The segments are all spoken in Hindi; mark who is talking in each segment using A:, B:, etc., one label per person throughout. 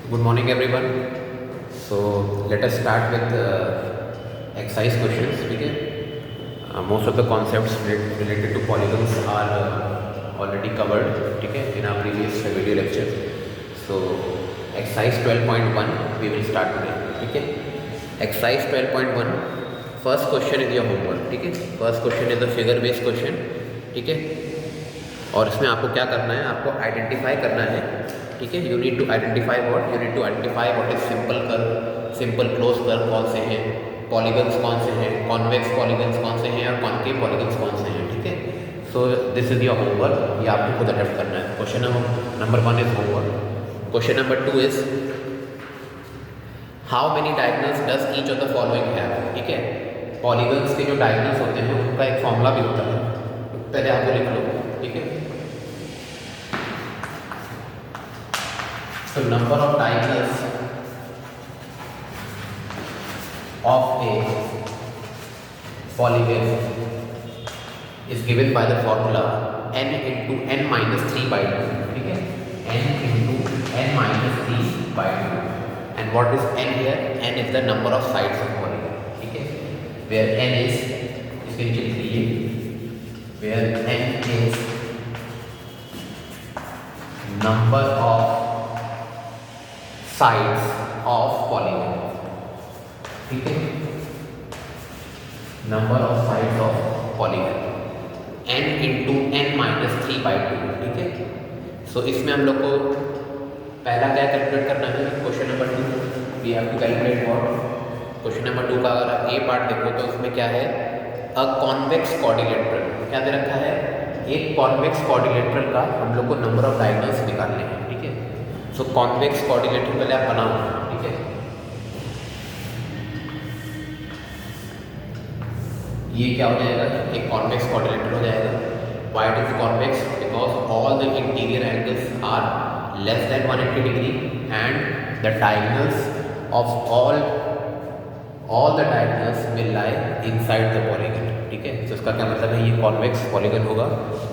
A: Good morning, everyone. So let us start with exercise questions. Okay. Most of the concepts related to polygons are already covered. Okay, in our previous video lecture. So exercise 12.1 we will start today. Okay. Exercise 12.1. First question is your homework. ठीक है. First question is the figure based question. ठीक है. और इसमें आपको क्या करना है, आपको आइडेंटिफाई करना है. ठीक है. You need to identify what, you need to identify what is simple curve, simple close curve कौन से हैं, पॉलीगन्स कौन से हैं, कॉन्वेक्स पॉलीगन्स कौन से हैं और कॉन्केव पॉलीगन्स कौन से हैं. ठीक है. So this is your homework. ये आपको खुद अटेम्प्ट करना है. Question number 1 is homework. Question number 2 is how many diagonals does each of the following have. ठीक है. पॉलीगन्स के जो डायगोनल्स होते हैं उनका एक फॉर्मूला भी होता है, पहले आपको लिख लो. ठीक है. So number of diagonals of a polygon is given by the formula n into n minus 3 by 2. ठीक है. n into n minus 3 by 2. And what is n here? n is the number of sides of polygon. ठीक है. Where n is, इसके नीचे लिख लीजिए, where n is number of sides of polygon. ठीक है. Number of sides of polygon n into n minus 3 by 2. ठीक है. सो इसमें हम लोग को पहला क्या कैलकुलेट करना है, question number 2 we have to calculate what. Question number 2 का अगर आप ए पार्ट देखो तो उसमें क्या है, अ कॉन्वेक्स क्वाड्रिलेटरल. क्या दे रखा है, एक कॉन्वेक्स क्वाड्रिलेटरल का हम लोग को नंबर ऑफ डायगोनल्स निकालने हैं. ठीक है. सो कॉन्वेक्स क्वाड्रिलेटरल पहले आप बनाओ. ठीक है. ये क्या हो जाएगा, एक कॉन्वेक्स क्वाड्रिलेटरल हो जाएगा. Why it is convex, because all the interior angles are less than 180 degree and the diagonals of all the diagonals will lie inside the polygon. ठीक है. तो इसका क्या मतलब है, ये कॉन्वेक्स पॉलीगन होगा.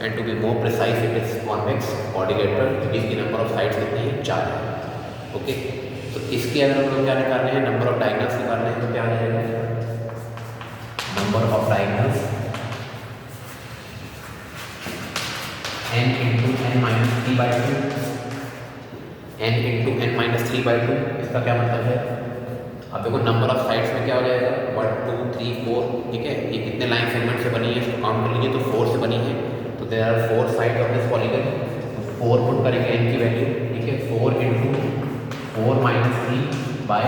A: And to be more precise it is convex quadrilateral. इसकी नंबर ऑफ साइड्स कितनी है, 4 है. ओके. तो इसके अगर हम लोग क्या निकालने हैं, नंबर ऑफ डायगोनल्स निकालने हैं, तो क्या आ जाएगा, number of diagonals n into n minus 3 by 2. n into n minus 3 by 2. इसका क्या मतलब है, अब देखो नंबर ऑफ साइड्स में क्या हो जाएगा, 1 2 3 4. ठीक है. ये कितने लाइन सेगमेंट से बनी है इसको काउंट कर लीजिए, तो 4 से बनी है. तो there are 4 side of this polygon. 4 put करेंगे n की वैल्यू. ठीक है. 4 इंटू 4 माइनस 3 बाय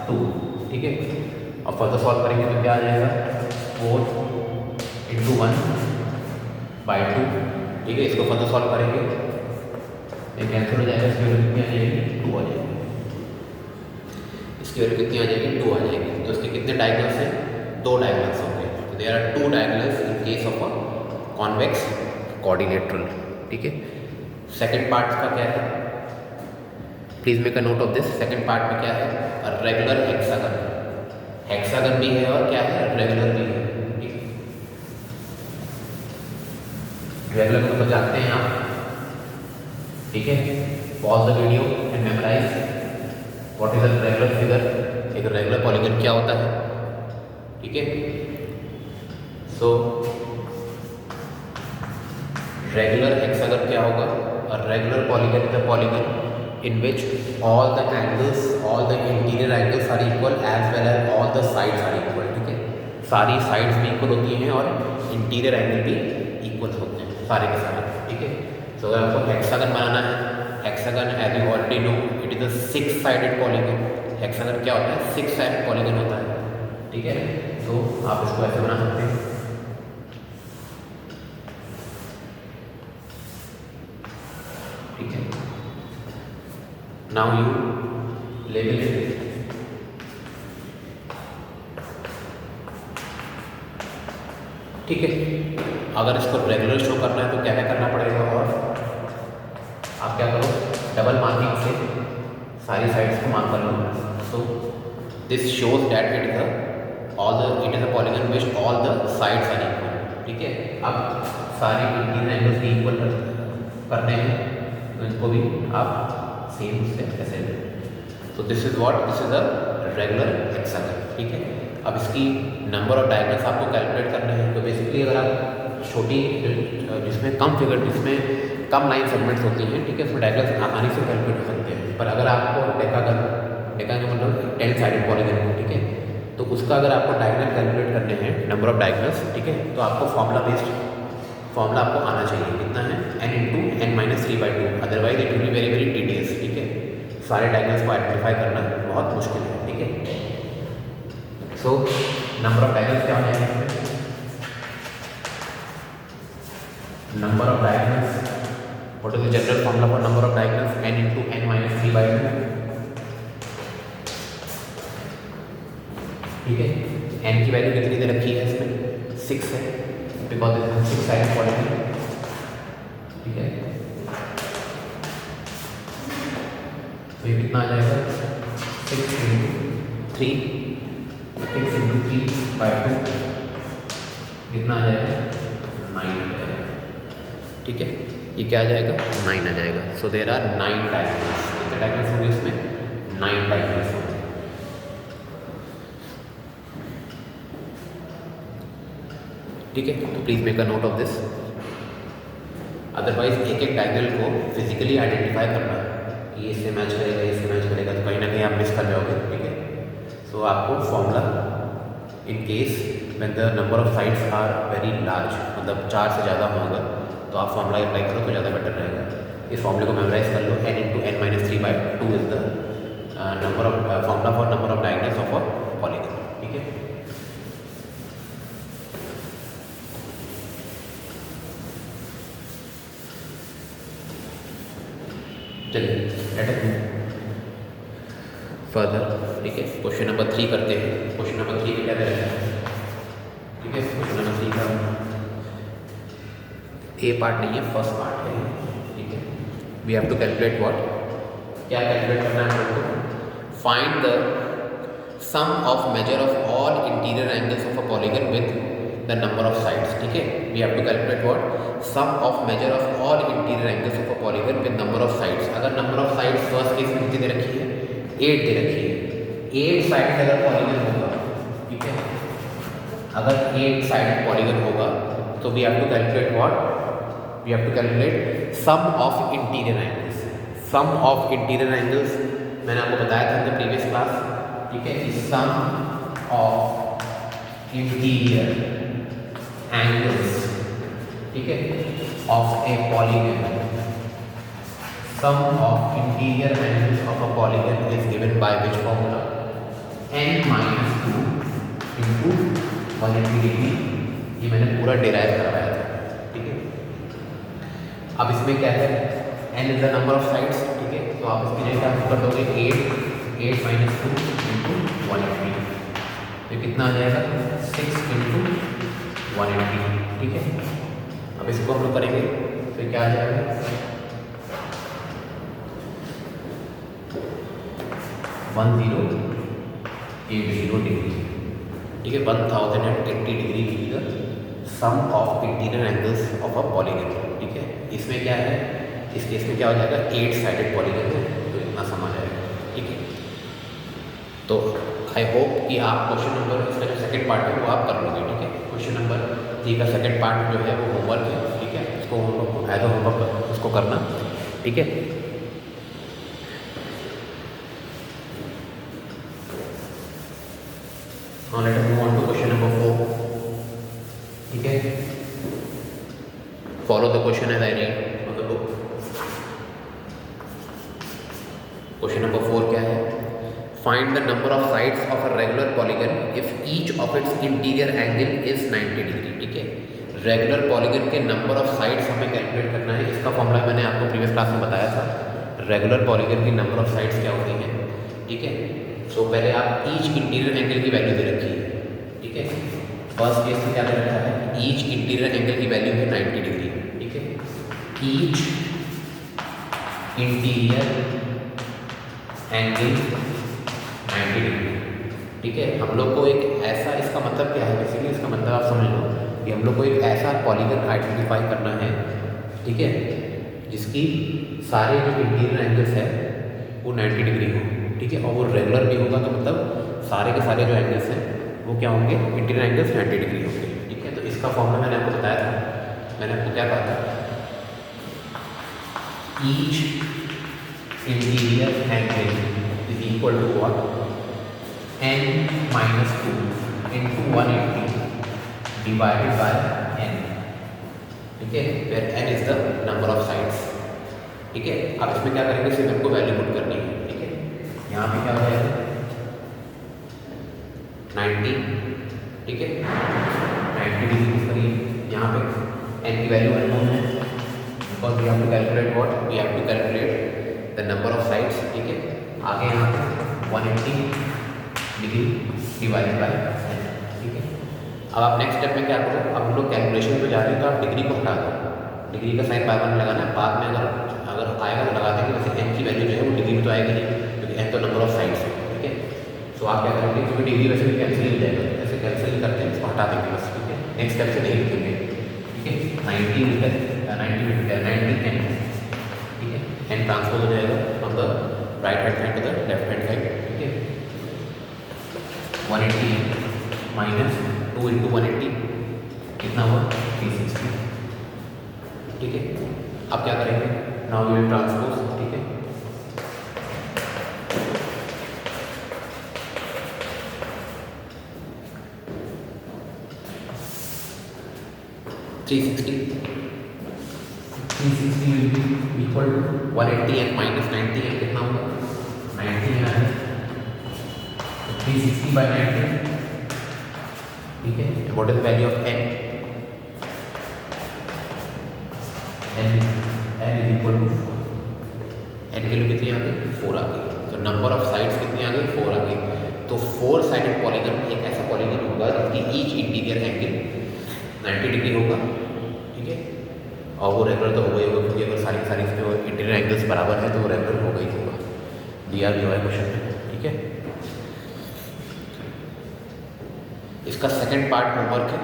A: 2. ठीक है. अब फर्दर सॉल्व करेंगे तो क्या आ जाएगा, 4 इंटू 1 बाई 2. ठीक है. इसको फर्दर सॉल्व करेंगे, ये कैंसिल हो जाएगा. इसकी वैल्यू कितनी आ जाएगी, 2 आ जाएगी. इसकी वैल्यू कितनी आ जाएगी, 2 आ जाएगी. तो इसके कितने डायगोनल्स हैं, 2 डायगोनल्स होंगे. तो there are 2 diagonals in case of a convex quadrilateral. ठीक है. सेकंड पार्ट का क्या है, please make a note of this. Second part में क्या है, रेगुलर हेक्सागन. हेक्सागन भी है और क्या है, रेगुलर भी है. रेगुलर को तो जानते हैं आप. ठीक है. Pause the video and memorize what is a regular figure. एक रेगुलर पॉलीगन क्या होता है. ठीक है. सो रेगुलर हेक्सागन क्या होगा, a regular polygon is a polygon in which all the angles, all the interior angles are equal as well as all the sides are equal. ठीक है. सारी साइड्स भी इक्वल होती हैं और इंटीरियर एंगल भी इक्वल होते हैं सारे के सारे. ठीक है. तो अगर आपको हेक्सागन बनाना है, hexagon as you already know it is a 6 sided polygon. Hexagon क्या होता है, 6 साइडेड पॉलीगन होता है. ठीक है. तो आप इसको ऐसे बना सकते हैं. ठीक है. Now you label it. ठीक है. अगर इसको रेगुलर शो करना है तो क्या क्या करना पड़ेगा, और आप क्या करो, डबल मार्किंग से सारी साइड्स को मार्क कर लो. So this shows that it is a polygon which all the sides are equal. ठीक है. अब सारे इंटीरियर एंगल्स इक्वल करने हैं तो इसको भी आप सेम से ऐसे सो this is what, this is a regular hexagon, ठीक है। अब इसकी नंबर ऑफ डायगोनल्स आपको कैलकुलेट करना है। तो बेसिकली अगर आप छोटी जिसमें कम फिगर, जिसमें कम लाइन सेगमेंट्स होती हैं, ठीक है, उसमें डायगोनल्स आसानी से कैलकुलेट हो सकते हैं। पर अगर आपको डेकागन मतलब 10 साइडेड पॉलीगन, ठीक है, तो उसका अगर आपको डायगोनल कैलकुलेट करने हैं, नंबर ऑफ डायगोनल्स, ठीक है, तो आपको फॉर्मूला आपको आना चाहिए। कितना है, n into n minus 3/2, otherwise it will be very very tedious, ठीक है। सारे डायगोनल्स को आइडेंटिफाई करना बहुत मुश्किल है, ठीक है। सो नंबर ऑफ डायगोनल्स क्या होना है, number of diagonals, what is the general formula for number of diagonals, n into n minus 3/2, ठीक है। n की वैल्यू कितनी दे रखी है इसमें, 6 है, because this is 6 sided polygon, ठीक है। तो ये कितना आ जाएगा, 6 इंटू 3, 6 इंटू 3/2 कितना आ जाएगा, 9 आ जाएगा, ठीक है। ये क्या आ जाएगा, 9 आ जाएगा। सो देयर आर 9 डायगोनल्स, कितने डायगोनल्स होंगे इसमें, 9 डायगोनल्स होंगे, ठीक है। तो please make a note of this. Otherwise एक एक डायगोनल को फिजिकली आइडेंटिफाई करना, ये इससे मैच करेगा, इससे मैच करेगा, तो कहीं ना कहीं आप मिस कर जाओगे, ठीक है। सो आपको formula, in case when the number of sides are very large, मतलब 4 से ज़्यादा होगा, तो आप फॉर्मूला अप्लाई करो तो ज़्यादा बेटर रहेगा। इस फॉर्मूले को मेमोराइज कर लो, n into n minus 3/2 is the number of formula for number of diagonals of a polygon, ठीक है। चलिए लेट अस मूव फर्दर, ठीक है। क्वेश्चन नंबर 3 करते हैं। क्वेश्चन नंबर 3 में क्या करेंगे, ठीक है। क्वेश्चन नंबर 3 का ए पार्ट नहीं है, फर्स्ट पार्ट है, ठीक है। We have to calculate what, क्या कैलकुलेट करना है हमको, find the sum of measure of all interior angles of a polygon with the number of sides, ठीक है। We have to calculate what, sum of measure of all interior angles of a polygon with number of sides. अगर number of sides first case में कितनी दे रखी है, 8 दे रखी है। 8 साइड अगर पॉलीगन होगा, ठीक है, अगर 8 साइडेड पॉलीगन होगा, तो we have to calculate what, we have to calculate sum of interior angles. Sum of interior angles मैंने आपको बताया था इन द प्रीवियस क्लास, ठीक है, कि सम ऑफ इंटीरियर एंगल्स, ठीक है, of a polygon, sum of interior angles of a polygon is given by which formula, n minus 2 into 180 degree. ये मैंने पूरा डिराइव करवाया था, ठीक है। अब इसमें क्या है, n is the number of sides, ठीक है। तो आप इसकी जगह आप कर दोगे 8 माइनस 2 इंटू 180, तो कितना आ जाएगा, 6 इंटू 180, ठीक है। अब इसको हम लोग करेंगे तो क्या आ जाएगा, 1080 डिग्री, ठीक है। 1080 डिग्री की sum of interior angles of a polygon, ठीक है। इसमें क्या है, इस केस में क्या हो जाएगा, 8 साइडेड पॉलीगन है, तो इतना सम आ जाएगा, ठीक है। तो आई होप कि आप क्वेश्चन नंबर, इसका जो सेकंड पार्ट है वो आप कर लोगे, ठीक है। क्वेश्चन नंबर 3 का सेकंड पार्ट जो है वो होमवर्क है, ठीक है। इसको एज अ होमवर्क उसको करना, ठीक है। Now let us move on to question number 4, ठीक है। Follow the question as I read from the book. Question number 4 क्या है, find the number of sides of a regular polygon if each of its interior angle is 90 degree, ठीक है। रेगुलर पॉलीगन के नंबर ऑफ साइड्स हमें कैलकुलेट करना है। इसका फॉर्मूला मैंने आपको प्रीवियस क्लास में बताया था। रेगुलर पॉलीगन की नंबर ऑफ साइड्स क्या होती हैं, ठीक है। सो पहले आप ईच इंटीरियर एंगल की वैल्यू दे रखी है, ठीक है। फर्स्ट केस में क्या दे रखा है, ईच इंटीरियर एंगल की वैल्यू है 90 डिग्री, ठीक है। ईच इंटीरियर एंगल 90 डिग्री, ठीक है। हम लोग को एक ऐसा, इसका मतलब क्या है, बेसिकली इसका मतलब आप समझ लो कि हम लोग को एक ऐसा पॉलीगन आइडेंटिफाई करना है, ठीक है, जिसकी सारे जो इंटीरियर एंगल्स है वो 90 डिग्री हो, ठीक है, और वो रेगुलर भी होगा, तो मतलब सारे के सारे जो एंगल्स हैं वो क्या होंगे, इंटीरियर एंगल्स 90 डिग्री होंगे। ठीक है, तो इसका फॉर्मूला मैंने आपको बताया था, मैंने आपको क्या कहा था, each interior angle is equal to what, n-2 into 180 divided by n। ठीक है, where n is the number of sides. ठीक है, अब इसमें क्या करेंगे, सिर्फ हमको वैल्यू पुट करनी है। ठीक है, यहाँ पे क्या हो जाएगा 90, ठीक है 90 डिग्री के करीब, यहाँ पे n की वैल्यू अननोन है, because we have to calculate what, we have to calculate the number of sides. ठीक है, आगे यहाँ पे 180 डिग्री डिवाइडेड बाय n। ठीक है, अब आप नेक्स्ट स्टेप में क्या करो, अब हम लोग कैलकुलेशन पे जा रहे हैं, तो आप डिग्री को हटा दो, डिग्री का साइन बार लगाना है, बाद में अगर आएगा तो लगा देंगे, वैसे n की वैल्यू जो है वो डिग्री में तो आएगी नहीं, क्योंकि n तो नंबर ऑफ साइड्स है। ठीक है, तो आप क्या करेंगे, क्योंकि डिग्री वैसे भी कैंसिल हो जाएगा, ऐसे कैंसिल करते हैं, इसको हटा देंगे बस। ठीक है, नेक्स्ट स्टेप से नहीं लिखेंगे। ठीक है, 90 मीटर 90 मीटर 90 n। ठीक है, n ट्रांसपोज हो जाएगा from the right hand side to the left hand side. ठीक है, 180 माइनस 2 इंटू 180 कितना हुआ 360। ठीक है, अब क्या करेंगे, नाउ वी विल ट्रांसपोज। ठीक है, three sixty will be equal to 180 and minus 90 and कितना होगा 90 है, 360 बाई 90। ठीक है, what is the value of n, n is equal to 4, n की वैल्यू कितनी आ गई 4 आ गई, तो नंबर ऑफ साइड्स कितनी आ गई 4 आ गई। तो 4 साइडेड पॉलीगन एक ऐसा पॉलीगन होगा जिसकी ईच इंटीरियर एंगल 90 डिग्री होगा। ठीक है, और वो रेगुलर तो होगा ही होगा, क्योंकि अगर सारी इसमें इंटीरियर एंगल्स बराबर है तो वो रेगुलर होगा ही होगा, दिया भी हुआ है क्वेश्चन में। ठीक है, इसका सेकंड पार्ट होमवर्क है,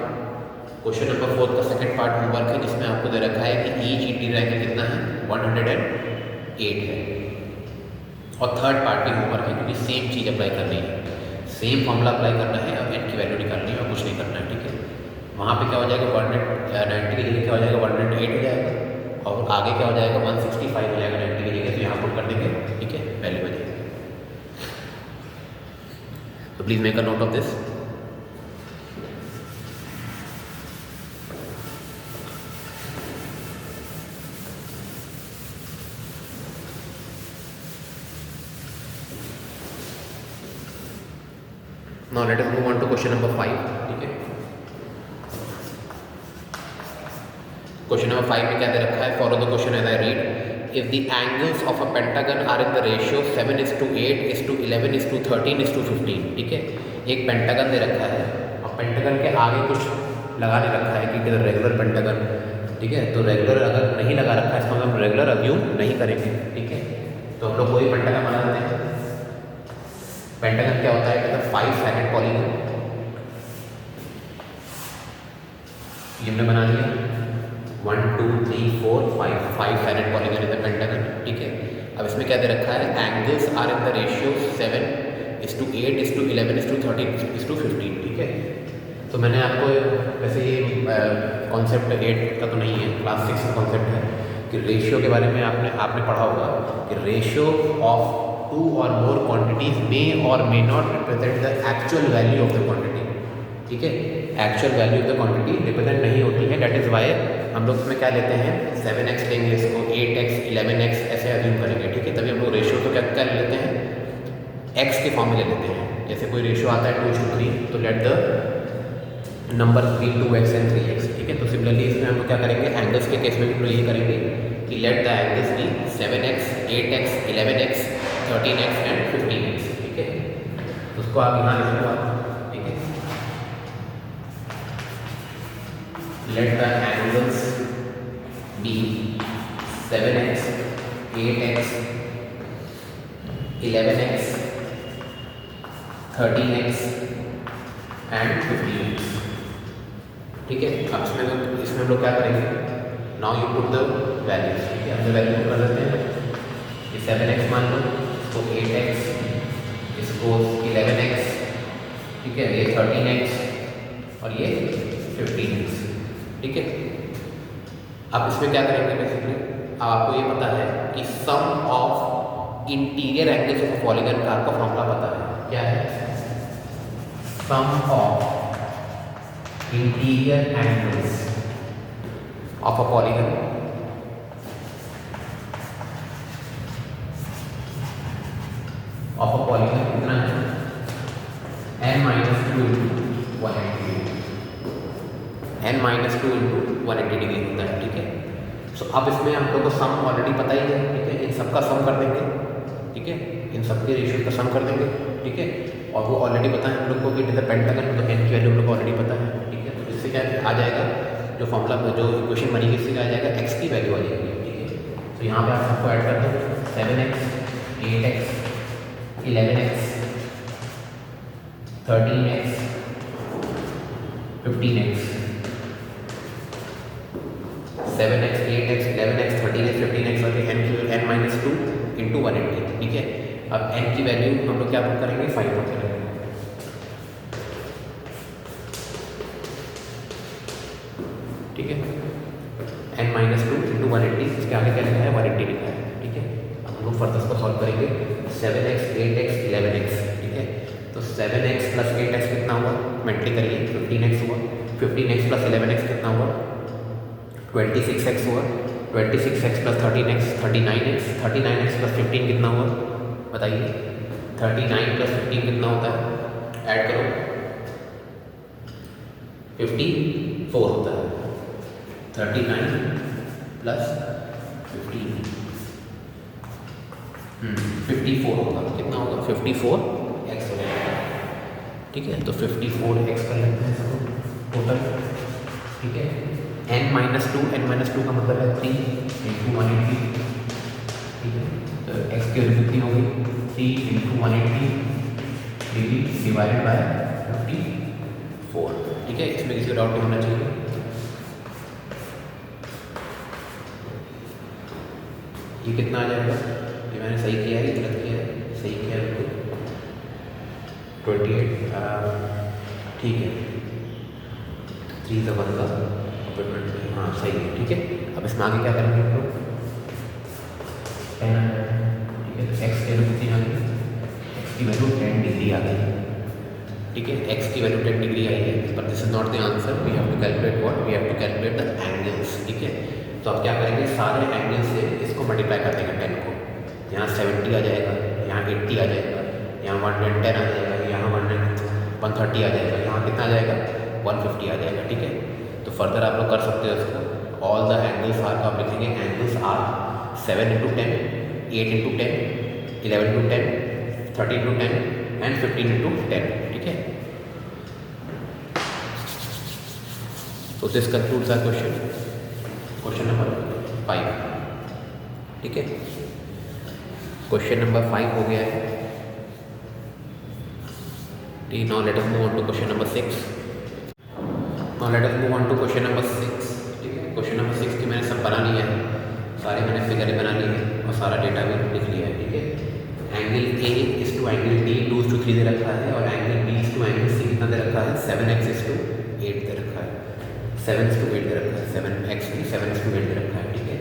A: क्वेश्चन नंबर 4 का सेकंड पार्ट होमवर्क है, जिसमें आपको दे रखा है कि ईच इंटीरियर एंगल कितना है 108 है, और थर्ड पार्ट भी होमवर्क है, क्योंकि सेम चीज़ अप्लाई करनी है, सेम फॉर्मूला अप्लाई करना है और n की वैल्यू निकालनी है और कुछ नहीं करना है। ठीक है, वहाँ पे क्या हो जाएगा 190 की जगह क्या हो जाएगा 108 हो जाएगा, और आगे क्या हो जाएगा 165 हो जाएगा 90 की जगह, तो यहाँ पुट कर देंगे। ठीक है, वैल्यू में जाएगा, तो please make a note of this. Now let us move on to question number 5. ठीक है, क्वेश्चन नंबर 5 में क्या दे रखा है, follow the question as I read, if the angles of a pentagon are in the ratio 7:8:11:13:15। ठीक है, एक पेंटागन दे रखा है और पेंटागन के आगे कुछ लगा नहीं रखा है कि इट इज रेगुलर पेंटागन। ठीक है, तो रेगुलर अगर नहीं लगा रखा है इसका हम रेगुलर अज्यूम नहीं करेंगे। ठीक है, तो हम लोग कोई पेंटागन बना लेते हैं। पेंटागन क्या होता है, कहते हैं 5 साइडेड पॉलीगन, ये हमने बना लिया 1 2 3 4 5 sided polygon is the pentagon. ठीक है, अब इसमें क्या दे रखा है, angles are in the ratio 7:8:11:13:15। ठीक है, तो मैंने आपको वैसे ये कॉन्सेप्ट 8 का तो नहीं है, क्लास 6 का कॉन्सेप्ट है कि रेशियो के बारे में आपने पढ़ा होगा कि रेशियो ऑफ 2 और मोर क्वांटिटीज मे और may not represent the actual value of the quantity. ठीक है, actual value of the quantity represent नहीं होती है, दैट इज वाई हम लोग इसमें क्या लेते हैं 7x लेंगे, इसको 8x 11x ऐसे अज्यूम करेंगे। ठीक है, तभी हम लोग रेशियो को क्या लेते हैं x के फॉर्म में ले लेते हैं। जैसे कोई रेशियो आता है 2:3, तो let the number be 2x and 3x। ठीक है, तो सिमिलरली इसमें हम लोग क्या करेंगे, एंगल्स के केस में भी हम लोग यही करेंगे कि let the angles be 7x 8x 11x 13x and 15x। ठीक है, उसको आप यहाँ लिखेंगे। ठीक है, let the angles be 7x 8x 11x 13x and 15x। ठीक है, अब इसमें हम लोग क्या करेंगे, now you put the values. ठीक है, हम वैल्यू कर लेते हैं, ये 7x मान लो, तो 8x सपोज 11x, ठीक है, ये 13x और ये 15x, ठीक है। अब इसमें क्या करेंगे बेसिकली, आपको ये पता है कि sum of interior angles of polygon का आपको फॉर्मूला पता है, क्या है, sum of interior angles of a polygon कितना है, n-2 into 180, n-2 into 180 degree होता है, ठीक है। सो अब इसमें हम लोग को सम ऑलरेडी पता ही है, ठीक है, इन सब का सम कर देंगे, ठीक है, इन सब के रेशियो का सम कर देंगे, ठीक है, और वो ऑलरेडी पता है हम लोग को कि इट इज अ पेंटागन, तो n की वैल्यू हम लोग को ऑलरेडी पता है, ठीक है। तो इससे क्या आ जाएगा, जो फॉर्मूला जो इक्वेशन बनेगी इससे क्या आ जाएगा, x की वैल्यू आ जाएगी, ठीक है। तो यहाँ पे आप सबको ऐड कर दो, 7x, 8x, 11x, 13x, 15x, 7x, 8x, 11x, 13x, 15x और n-2 इंटू 180, ठीक है। अब n की वैल्यू हम लोग क्या पुट करेंगे, 5 पुट करेंगे, ठीक है, n-2 इंटू 180, इसके आगे क्या लिखा है, 180 लिखा है, ठीक है। अब हम लोग फर्दर को सॉल्व करेंगे, 7x, 8x, 11x, ठीक है। तो 7x प्लस 8x कितना हुआ, मल्टी करिए, 15x हुआ, 15x प्लस 11x कितना हुआ, 26x हुआ, 26x plus 13x 39x, 39x plus 15 कितना हुआ, बताइए, 39 प्लस 15 कितना होता है, ऐड करो, 54 होता है, 39 प्लस 15 54 होगा, कितना होगा, 54x हो जाएगा, ठीक है। तो 54x कर लेते हैं इसको टोटल, ठीक है। n-2 का मतलब है 3 इंटू 180, ठीक है। तो x की वैल्यू कितनी होगी, 3 इंटू 180 डिग्री डिवाइडेड बाय 54, ठीक है। इसमें किसी डाउट नहीं होना चाहिए। ये कितना आ जाएगा, ये मैंने सही किया है, गलत किया है, सही किया है बिल्कुल, 28, ठीक है, 3 का बनता, हाँ सही है, ठीक है। अब इसमें आगे क्या करेंगे हम लोग, ठीक है, एक्स की वैल्यू कितनी आ गई, एक्स की वैल्यू 10 डिग्री आ गई, ठीक है, एक्स की वैल्यू 10 डिग्री आई है, but this is not the answer, we have to calculate what, we have to calculate the angles, ठीक है। तो अब क्या करेंगे, सारे एंगल से इसको मल्टीप्लाई कर देंगे 10 को, यहाँ 70 आ जाएगा, यहाँ 80 आ जाएगा, यहाँ 110 आ जाएगा, यहाँ 130 आ जाएगा, यहाँ कितना आ जाएगा, 150 आ जाएगा, ठीक है। तो फर्दर आप लोग कर सकते हो इसको, ऑल द एंगल्स आर का आप लिखेंगे, angles are 7 into 10, 8 into 10, 11 into 10, 30 into 10 and 15 into 10, ठीक है। तो this concludes our question number 5, ठीक है। क्वेश्चन नंबर 5 हो गया है, now let us move on to question number 6। Now let us move on to question number 6, ठीक है। क्वेश्चन नंबर 6 की मैंने सब बना लिया है, सारे मैंने फिगर बना लिए हैं और सारा डेटा भी लिख लिया है, ठीक है। Angle A is to angle D 2:3 दे रखा है और angle B is to angle C कितना दे रखा है, 7x इज टू 8 दे रखा है, 7:8 दे रखा है, 7x भी 7:8 दे रखा है, ठीक है।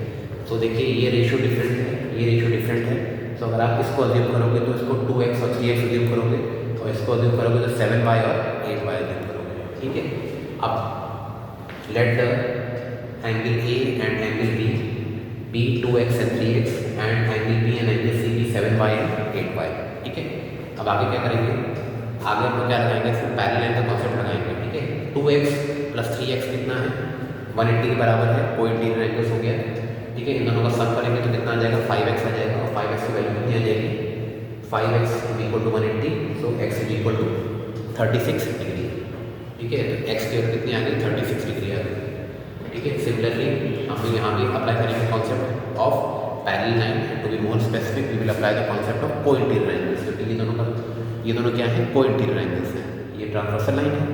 A: तो देखिए ये रेशियो डिफरेंट है, ये रेशियो डिफरेंट है, तो अगर आप इसको अज्यूम करोगे तो इसको 2x और 3x अज्यूम करोगे और इसको अज्यूम करोगे तो 7y और 8y अज्यूम करोगे, ठीक है। अब let the angle A and angle B be 2x and 3x and angle B and angle C be 7y and 8y, ठीक है। अब आगे क्या करेंगे, आगे हम क्या लगाएंगे, फिर पैरेलल लाइन का कॉन्सेप्ट लगाएंगे, ठीक है। 2x प्लस 3x कितना है, 180 के बराबर है, कोई इंटीरियर एंगल्स हो गया, ठीक है। इन दोनों का सम करेंगे तो कितना आ जाएगा, 5x आ जाएगा और 5x की वैल्यू कितनी आ जाएगी, 5x equal to 180, so x is equal to 36 degree, ठीक है। तो x की वैल्यू कितनी आ गई, 36 डिग्री आ गई, ठीक है। सिमिलरली हम यहाँ भी अप्लाई करेंगे concept of parallel line, to be more specific we will apply the concept of co-interior angles, क्योंकि ये दोनों क्या है, को इंटीरियर एंगल्स हैं। ये ट्रांसवर्सल लाइन है,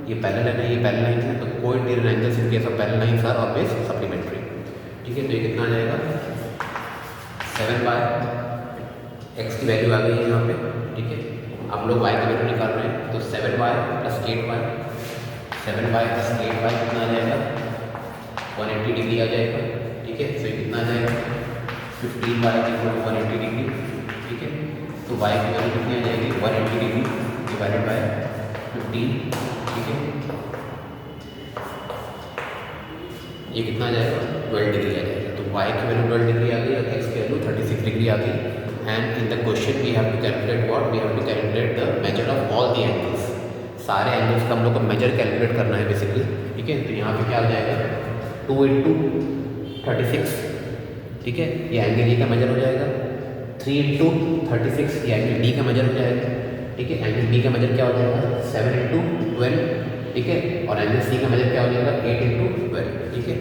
A: ये पैरेलल लाइन है, ये पैरेलल लाइन है, तो co-interior angles in case of parallel lines are always supplementary, ठीक है। तो ये कितना आ जाएगा, 7 बाय x की वैल्यू आ गई है यहाँ पे, ठीक है। आप लोग y की वैल्यू निकाल रहे हैं, तो 7y plus 8y, 7y plus 8y कितना आ जाएगा, 180 डिग्री आ जाएगा। ठीक है, तो ये कितना आ जाएगा, 15y इक्वल टू 180 डिग्री। ठीक है, तो y की वैल्यू कितनी आ जाएगी, 180 डिग्री डिवाइडेड बाय 15। ठीक है, ये कितना आ जाएगा, 12 डिग्री आ जाएगा। तो y की वैल्यू 12 डिग्री आ गई और x की वैल्यू 36 डिग्री आ गई। And in the question we have to calculate what, we have to calculate the measure of all the angles. सारे एंगल्स का हम लोग को मेजर कैलकुलेट करना है बेसिकली। ठीक है, तो यहाँ पे क्या आ जाएगा, 2 इंटू 36। ठीक है, ये एंगल ए का मेजर हो जाएगा। 3 इंटू 36, ये एंगल डी का मेजर हो जाएगा। ठीक है, एंगल बी का मेजर क्या हो जाएगा, 7 इंटू 12। ठीक है, और एंगल सी का मेजर क्या हो जाएगा, 8 इंटू 12। ठीक है,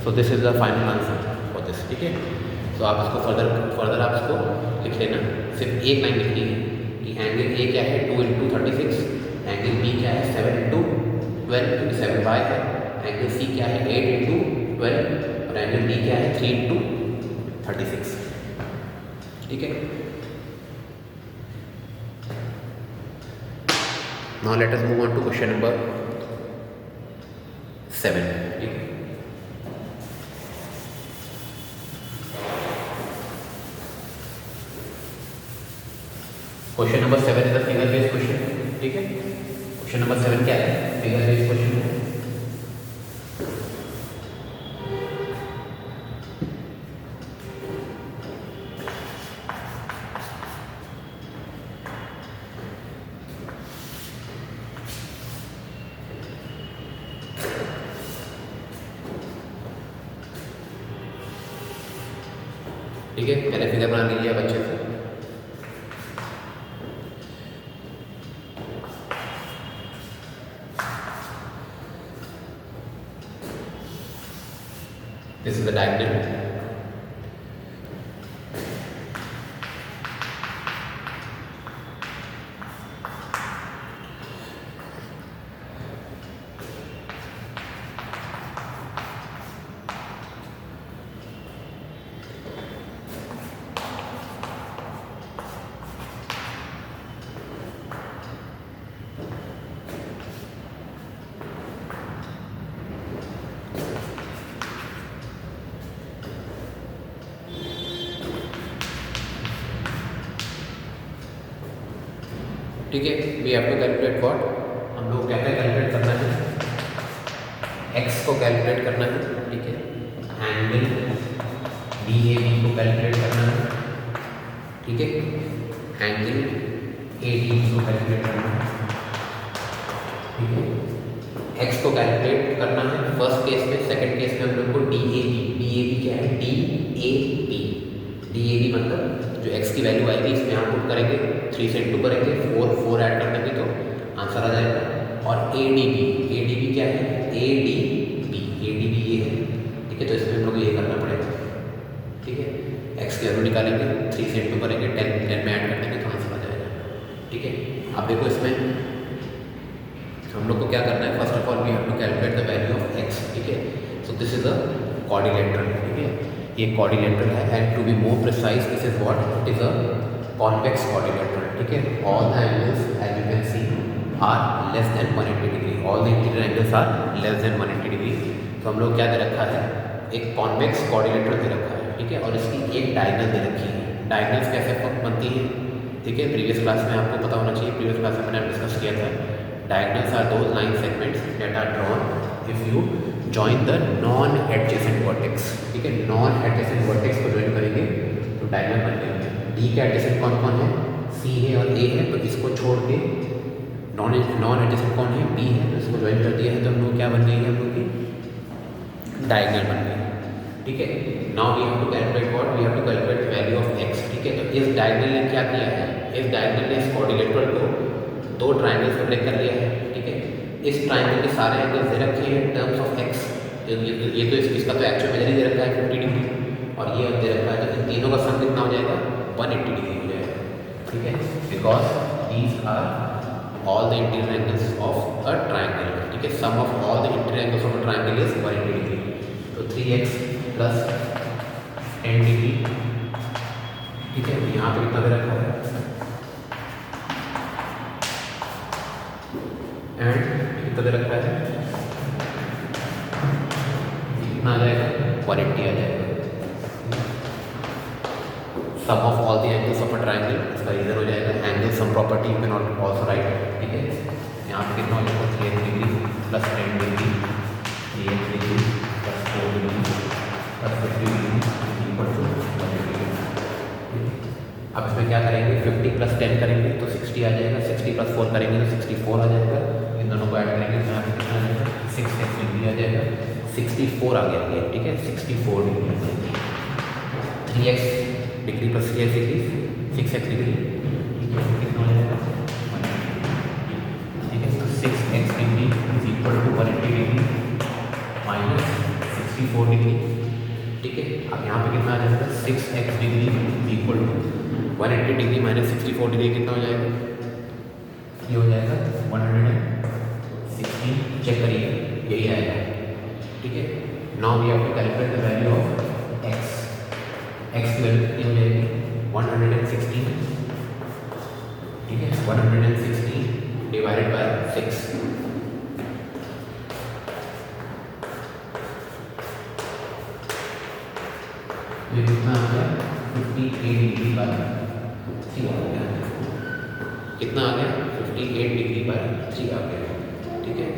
A: so this is the final answer for this. ठीक है, तो आप इसको फर्दर आप इसको लिख लेना। सिर्फ एक लाइन लिखनी है कि एंगल ए क्या है, 2 इंटू 36, एंगल बी क्या है, 7 इंटू 12 क्योंकि 7y है, एंगल सी क्या है, 8 इंटू 12 और एंगल डी क्या है, 3 इंटू 36। ठीक है, now let us move on to question number 7। ठीक है, question number 7 is the figure based question. ठीक है, क्वेश्चन नंबर 7 क्या है, फिगर बेस्ड क्वेश्चन है। ठीक है, पहले फिगर बना लीजिए आप अच्छे से। This is the diagonal. ठीक है, we have to calculate what, हम लोग क्या क्या कैलकुलेट करना है, x को कैलकुलेट करना है। ठीक है, एंगल DAB को कैलकुलेट करना है। ठीक है, एंगल ADB को कैलकुलेट करना है। ठीक है, x को कैलकुलेट करना है फर्स्ट केस में। सेकंड केस में हम लोग को DAB क्या है, DAB मतलब जो x की वैल्यू आएगी इसमें यहाँ पुट करेंगे, 3 से इंटू करेंगे, 4 ऐड कर देंगे तो आंसर आ जाएगा। और ADB क्या है, ADB ये है। ठीक है, तो इसमें हम लोग ये करना पड़ेगा। ठीक है, x की वैल्यू निकालेंगे, 3 से इंटू करेंगे, 10 में ऐड कर देंगे तो आंसर आ जाएगा। ठीक है, अब देखो इसमें हम लोग को क्या करना है, first of all we have to calculate the value of x। ठीक है, so this is a quadrilateral. ठीक है, ये क्वाड्रिलेटरल है and to be more precise this is what, it is a convex quadrilateral. ठीक है, all the angles as you can see are less than 180 degree, all the interior angles are less than 180 degree. तो हम लोग क्या दे रखा है, एक कॉन्वेक्स क्वाड्रिलेटरल दे रखा है। ठीक है, और इसकी एक डायगोनल दे रखी है। डायगोनल्स कैसे बनती है, ठीक है, प्रीवियस क्लास में आपको पता होना चाहिए, प्रीवियस क्लास में मैंने डिस्कस किया था। Diagonals are those line segments that are drawn if you join the non adjacent vertex. ठीक है, नॉन एडजेसेंट वर्टेक्स को ज्वाइन करेंगे तो डायगोनल बन जाएंगे। डी के एडजेसेंट कौन कौन है, सी है और ए है, तो इसको छोड़ के नॉन एडजेसेंट कौन है, बी है, तो इसको ज्वाइन कर दिया है तो हम लोग क्या बन गई, हम लोग की डायगोनल बन गई। ठीक है, now we have to calculate what, we have to calculate value of x। ठीक है, तो इस डायगोनल ने क्या किया है, इस डायगोनल ने इस क्वाड्रिलेटरल को 2 ट्रायंगल्स में ब्रेक कर लिया है। ठीक है, इस ट्रायंगल के सारे एंगल्स दे रखे हैं इन टर्म्स ऑफ x। ये तो इसका तो एक्चुअल मेजर ही दे रखा है 50 डिग्री और ये दे रखा है, तो इन तीनों का सम कितना हो जाएगा, 180 डिग्री हो जाएगा। ठीक है, because these are all the interior angles of a triangle. ठीक है, sum of all the interior angles of a triangle is 180 degree. तो 3x प्लस 10 डिग्री। ठीक है, यहाँ पे कितना दे रखा है, एंड कितना दे रखा है, कितना आ जाएगा, 180 आ जाएगा। Sum of all the angles of a triangle, इसका रीजन हो जाएगा angle sum property, you can not also write, ठीक है। यहाँ पे कितना हो जाएगा, 3 degree plus 10 degree, 3 degree plus 4 degree plus 50 degree equal to 180 degree. अब इसमें क्या करेंगे, 50 प्लस 10 करेंगे तो 60 आ जाएगा, 60 प्लस 4 करेंगे तो 64 आ जाएगा, इन दोनों को ऐड करेंगे तो यहाँ पे कितना आ जाएगा, 6x डिग्री आ जाएगा, 64 आ गया ये, ठीक है, 64 degree, 3x degree plus 3x degree 6x degree, ठीक है, कितना हो जाएगा, 180, ठीक है। तो 6x degree is equal to 180 degree minus 64 degree, ठीक है। अब यहाँ पे कितना आ जाएगा, 6x degree is equal to 180 degree minus 64 degree, कितना हो जाएगा, ये हो जाएगा 160, चेक करिए यही आएगा, ठीक है। Now we have to calculate the value of x, x की वैल्यू कितनी हो जाएगी, 116, ठीक है, 116 डिवाइडेड बाय 6, ये कितना आ गया, 58 डिग्री बाय 3 आ गया, कितना आ गया, 58 डिग्री बाय 3 आ गया, ठीक है।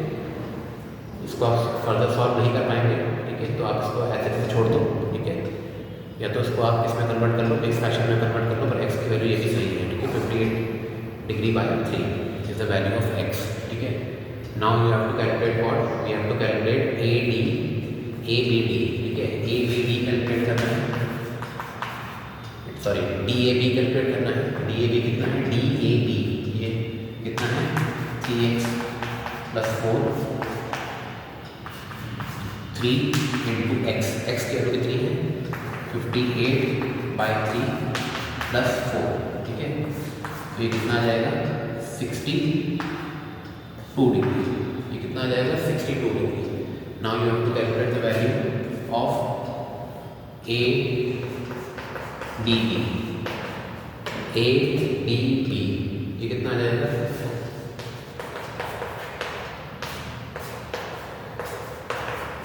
A: इसको आप फर्दर सॉल्व नहीं कर पाएंगे, ठीक है, तो आप इसको ऐसे छोड़ दो, ठीक है, या तो इसको आप इसमें कन्वर्ट कर लो, इस फैशन में कन्वर्ट कर लो, पर x की वैल्यू ये भी सही है, ठीक है, 58 degree by 3 is the value of x, ठीक है। Now you have to calculate what, we have to calculate ABD, ठीक है, ABD कैलकुलेट करना है, सॉरी DAB कैलकुलेट करना है, DAB कितना है, DAB ये कितना है, 3x plus 4 3 into x, x की वैल्यू कितनी है, 58 बाई 3 प्लस 4, ठीक है, तो ये कितना आ जाएगा, 62 डिग्री, ये कितना आ जाएगा, 62 degree. Now you have to calculate the value of ADB, ये कितना आ जाएगा,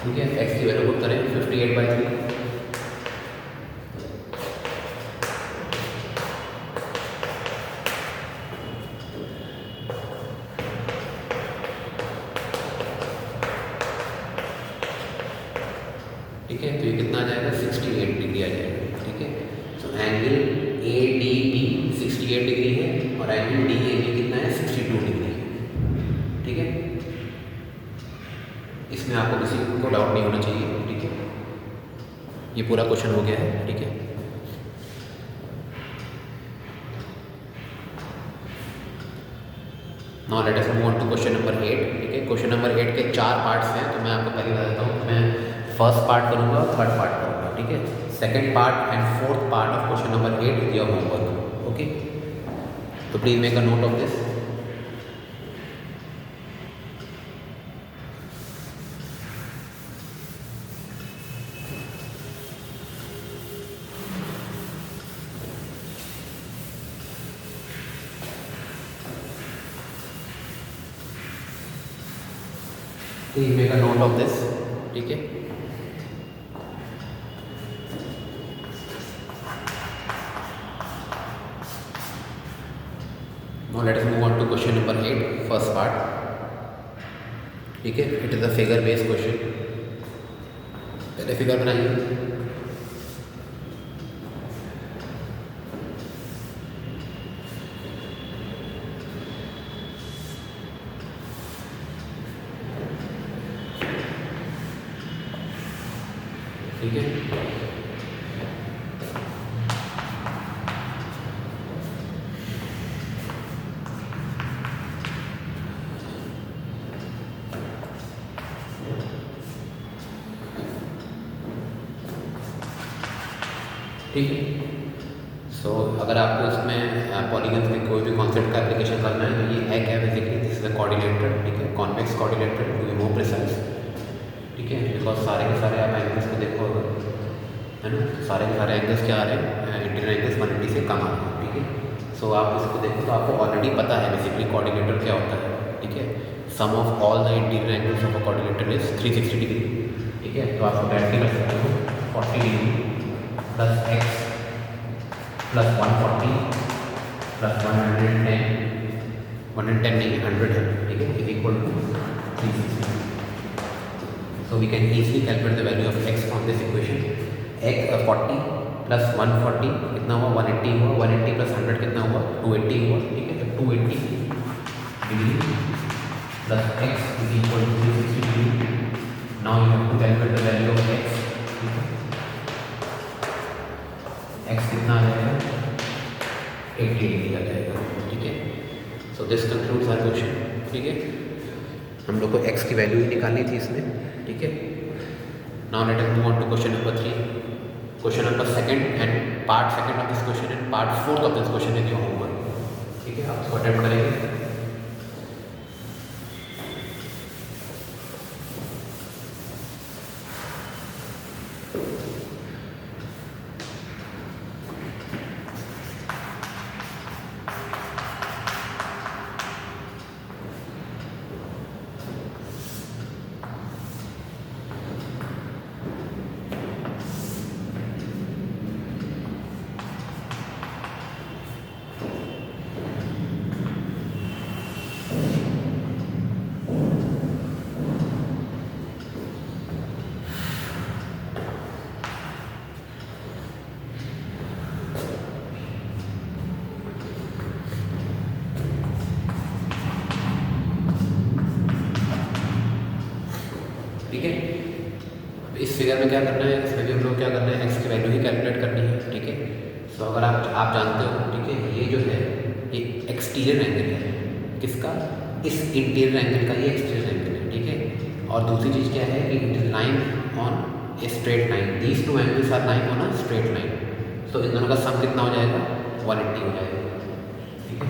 A: ठीक है, x की वैल्यू पुट करें 58 बाई 3, ठीक है, तो ये कितना आ जाएगा, 68 डिग्री आ जाएगा, ठीक है। सो एंगल ADB 68 डिग्री है और एंगल DAB कितना है, 62 डिग्री है, ठीक है। इसमें आपको किसी को डाउट नहीं होना चाहिए, ठीक है, ये पूरा क्वेश्चन हो गया है, ठीक है। Now let us move on to question number 8, ठीक है। क्वेश्चन नंबर 8 के 4 पार्ट्स हैं, तो मैं आपको पहले बता देता हूँ, मैं फर्स्ट पार्ट करूँगा, थर्ड पार्ट करूँगा, ठीक है। Second part and fourth part of question number 8 is your homework, okay. तो please make a note of this. Please make a note of this, ठीक है। Now let us move on to question number 8, first part, ठीक है। It is a figure based question, पहले फिगर बनाइए, ठीक है। ठीक है, सो अगर आपको इसमें पॉलीगन्स में कोई भी कॉन्सेप्ट का एप्लीकेशन करना है तो ये है क्या, basically this is the coordinator, ठीक है, convex coordinator to be more precise, ठीक है, बिकॉज सारे के सारे आप एंगल्स को देखो है ना, सारे के सारे एंगल्स क्या आ रहे हैं, इंटीरियर एंगल्स 180 से कम आ रहे हैं, ठीक है। सो आप इसको देखो तो आपको ऑलरेडी पता है बेसिकली कोऑर्डिनेटर क्या होता है, ठीक है। Sum of all the interior angles of a quadrilateral is 360 degree, ठीक है। तो आपको डायरेक्टली कर सकते हो 40 degree plus x plus 140 plus 110 नहीं 100 है, ठीक है, is equal to 360। So we can easily calculate the value of x from this equation. 40 plus 140 कितना हुआ 180 हुआ, 180 प्लस 100 कितना हुआ 280 हुआ, ठीक है। तो 280 degree plus x is equal to 360 degree. Now you have to calculate the value of x, ठीक है। एक्स कितना आ जाएगा 80 डिग्री आ जाएगा, ठीक है। So this concludes our question, ठीक है। हम लोग को एक्स की वैल्यू ही निकालनी थी इसमें, ठीक है। Now let us move on to question number 3। Question number second and part second of this question and part fourth of this question is your homework, ठीक है। आप इसको अटेम्प्ट करेंगे। ठीक है। इस फिगर में क्या करना है, इसमें भी हम लोग क्या करना है, एक्स की वैल्यू ही कैलकुलेट करनी है, ठीक है। सो अगर आप जानते हो, ठीक है, ये जो है ये एक्सटीरियर एंगल है किसका, इस इंटीरियर एंगल का ये एक्सटीरियर एंगल है, ठीक है। और दूसरी चीज़ क्या है कि it is line on a straight line, these two angles are line on a straight line. तो इन दोनों का सम कितना हो जाएगा 180 हो जाएगा, ठीक है।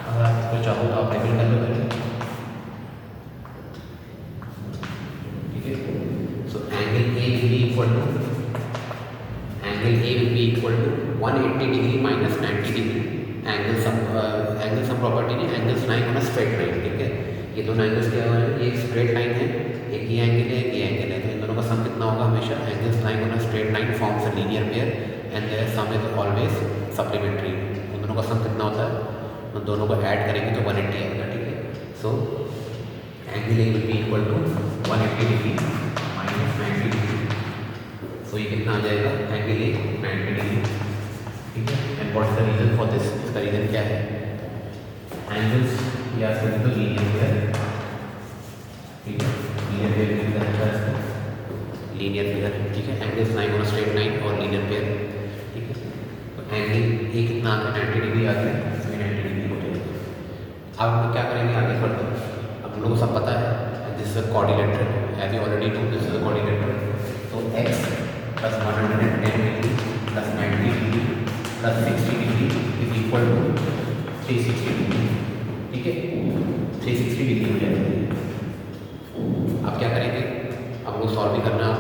A: अगर आप चाहो तो आप टेबल कर लो पहले, angle A will be equal to 180 degree minus 90 degree. Angle sum property नहीं, angles line on a straight line, ठीक है। ये दोनों एंगल्स क्या हो रहे हैं, ये स्ट्रेट लाइन है, एक ये एंगल है, एक ये एंगल है। तो इन दोनों का सम कितना होगा, हमेशा angles line on a straight line forms a linear pair and their sum is always supplementary. उन दोनों का सम कितना होता है, उन दोनों को ऐड करेंगे तो 180 आएगा, ठीक है। So angle A will be equal to 180 degree minus 90 degree. तो ये कितना आ जाएगा, एंगल ए 90 डिग्री, ठीक है। And what is the reason for this, इसका रीजन क्या है, एंगल्स या फिर तो लीनियर पेयर, ठीक है। लीनियर पेयर की तरह है, लीनियर पेयर, ठीक है। Angles line on a straight line और लीनियर पेयर, ठीक है। तो एंगल ए कितना आ गया 90 डिग्री आ गया, 90 डिग्री हो जाएगा। अब हम लोग क्या करेंगे आगे बढ़ते हैं। अब हम लोग को सब पता है this is a quadrilateral, as you already know this is a quadrilateral. तो x plus 110 degree plus 90 degree plus 60 degree is equal to 360 degree, ठीक है। 360 डिग्री हो जाएगी। आप क्या करेंगे, आप लोग सॉल्व भी करना है,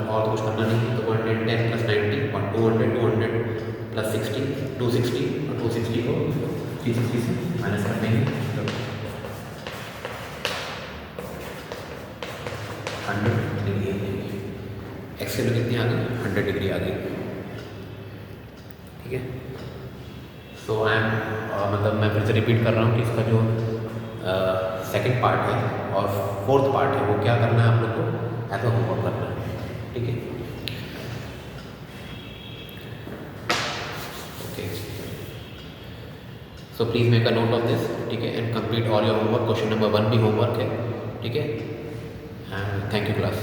A: और कुछ करना नहीं। तो 110 प्लस 90 और 200 प्लस 60 260 और 260 को 360 से माइनस कर देंगे, 100 डिग्री आ जाएगी। एक्स की वैल्यू कितनी आ गई, 100 डिग्री आ गई, ठीक है। सो आई एम मतलब मैं फिर से रिपीट कर रहा हूँ कि इसका जो सेकंड पार्ट है और फोर्थ पार्ट है वो क्या करना है आप लोग को, एज अ होमवर्क करना है, ठीक है। Okay, so please make a note of this, ठीक है, and complete all your homework. Question number 1 भी होमवर्क है, ठीक है। And thank you class.